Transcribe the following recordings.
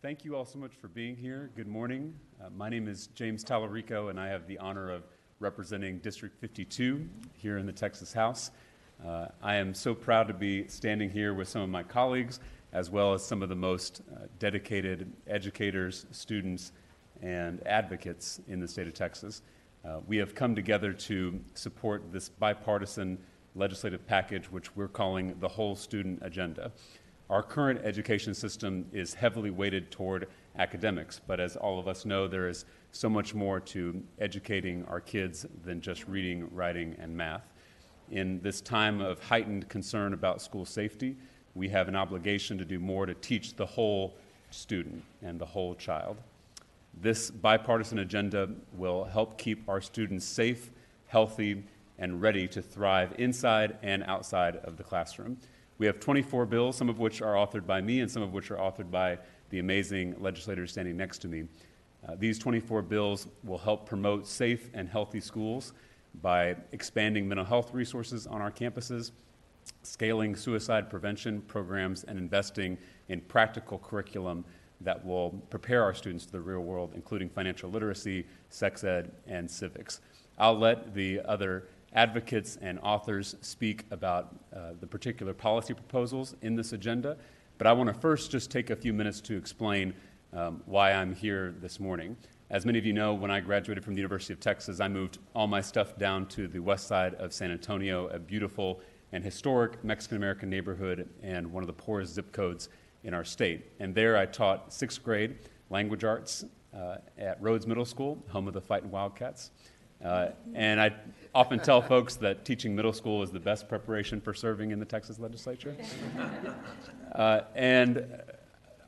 Thank you all so much for being here. Good morning. My name is James Tallarico, and I have the honor of representing District 52 here in the Texas House. I am so proud to be standing here with some of my colleagues, as well as some of the most dedicated educators, students, and advocates in the state of Texas. We have come together to support this bipartisan legislative package, which we're calling the Whole Student Agenda. Our current education system is heavily weighted toward academics, but as all of us know, there is so much more to educating our kids than just reading, writing, and math. In this time of heightened concern about school safety, we have an obligation to do more to teach the whole student and the whole child. This bipartisan agenda will help keep our students safe, healthy, and ready to thrive inside and outside of the classroom. We have 24 bills, some of which are authored by me and some of which are authored by the amazing legislators standing next to me. These 24 bills will help promote safe and healthy schools by expanding mental health resources on our campuses, scaling suicide prevention programs, and investing in practical curriculum that will prepare our students for the real world, including financial literacy, sex ed, and civics. I'll let the other advocates and authors speak about the particular policy proposals in this agenda, but I want to first just take a few minutes to explain why I'm here this morning. As many of you know, when I graduated from the University of Texas, I moved all my stuff down to the west side of San Antonio, a beautiful and historic Mexican-American neighborhood and one of the poorest zip codes in our state. And there I taught sixth grade language arts at Rhodes Middle School, home of the Fightin' Wildcats. And I often tell folks that teaching middle school is the best preparation for serving in the Texas legislature. And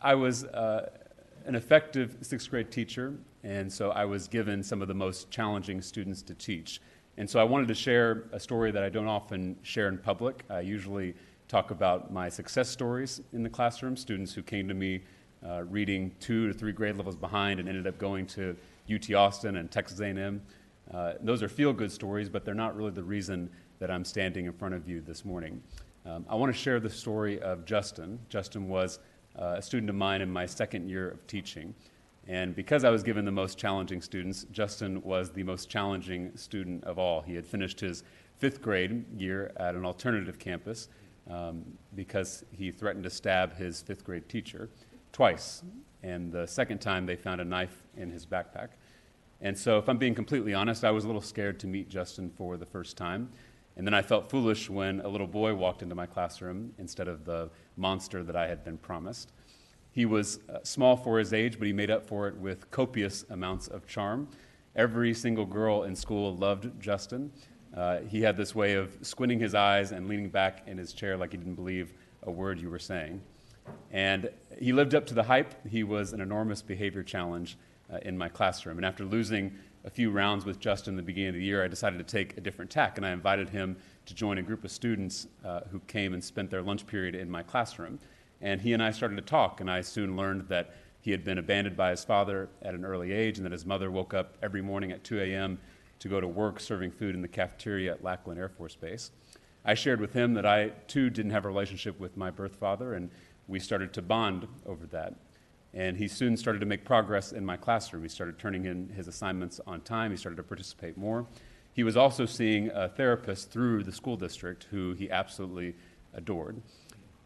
I was an effective sixth grade teacher, and so I was given some of the most challenging students to teach. And so I wanted to share a story that I don't often share in public. I usually talk about my success stories in the classroom, students who came to me reading 2 to 3 grade levels behind and ended up going to UT Austin and Texas A&M. Those are feel-good stories, but they're not really the reason that I'm standing in front of you this morning. I want to share the story of Justin. Justin was a student of mine in my second year of teaching. And because I was given the most challenging students, Justin was the most challenging student of all. He had finished his 5th grade year at an alternative campus because he threatened to stab his 5th grade teacher twice. And the second time, they found a knife in his backpack. And so if I'm being completely honest, I was a little scared to meet Justin for the first time. And then I felt foolish when a little boy walked into my classroom instead of the monster that I had been promised. He was small for his age, but he made up for it with copious amounts of charm. Every single girl in school loved Justin. He had this way of squinting his eyes and leaning back in his chair like he didn't believe a word you were saying. And he lived up to the hype. He was an enormous behavior challenge in my classroom. And after losing a few rounds with Justin in the beginning of the year, I decided to take a different tack, and I invited him to join a group of students who came and spent their lunch period in my classroom. And he and I started to talk, and I soon learned that he had been abandoned by his father at an early age, and that his mother woke up every morning at 2 a.m. to go to work serving food in the cafeteria at Lackland Air Force Base. I shared with him that I, too, didn't have a relationship with my birth father, and we started to bond over that. And he soon started to make progress in my classroom. He started turning in his assignments on time. He started to participate more. He was also seeing a therapist through the school district who he absolutely adored.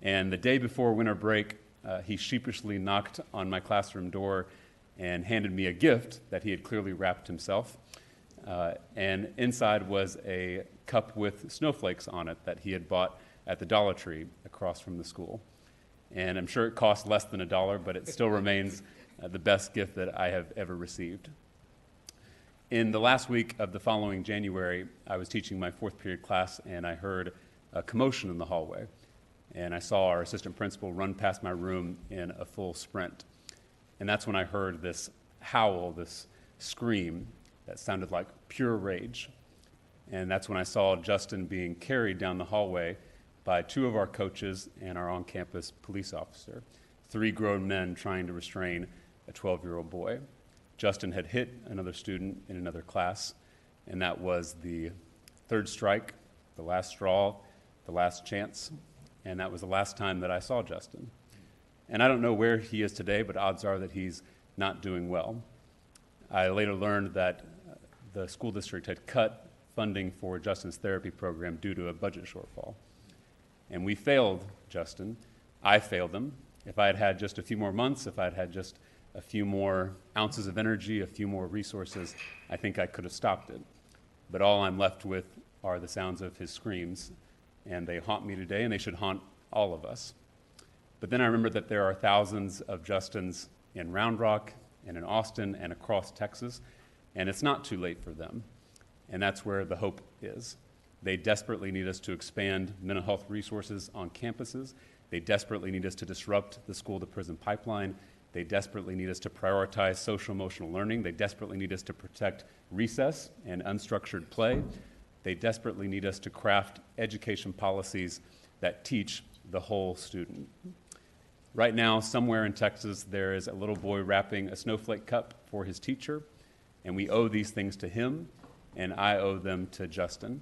And the day before winter break, he sheepishly knocked on my classroom door and handed me a gift that he had clearly wrapped himself. And inside was a cup with snowflakes on it that he had bought at the Dollar Tree across from the school. And I'm sure it cost less than $1, but it still remains the best gift that I have ever received. In the last week of the following January, I was teaching my 4th period class, and I heard a commotion in the hallway. And I saw our assistant principal run past my room in a full sprint. And that's when I heard this howl, this scream that sounded like pure rage. And that's when I saw Justin being carried down the hallway by 2 of our coaches and our on-campus police officer, 3 grown men trying to restrain a 12-year-old boy. Justin had hit another student in another class, and that was the 3rd strike, the last straw, the last chance, and that was the last time that I saw Justin. And I don't know where he is today, but odds are that he's not doing well. I later learned that the school district had cut funding for Justin's therapy program due to a budget shortfall. And we failed Justin. I failed him. If I had had just a few more months, if I had had just a few more ounces of energy, a few more resources, I think I could have stopped it. But all I'm left with are the sounds of his screams, and they haunt me today, and they should haunt all of us. But then I remember that there are thousands of Justins in Round Rock and in Austin and across Texas, and it's not too late for them. And that's where the hope is. They desperately need us to expand mental health resources on campuses. They desperately need us to disrupt the school-to-prison pipeline. They desperately need us to prioritize social-emotional learning. They desperately need us to protect recess and unstructured play. They desperately need us to craft education policies that teach the whole student. Right now, somewhere in Texas, there is a little boy wrapping a snowflake cup for his teacher, and we owe these things to him, and I owe them to Justin.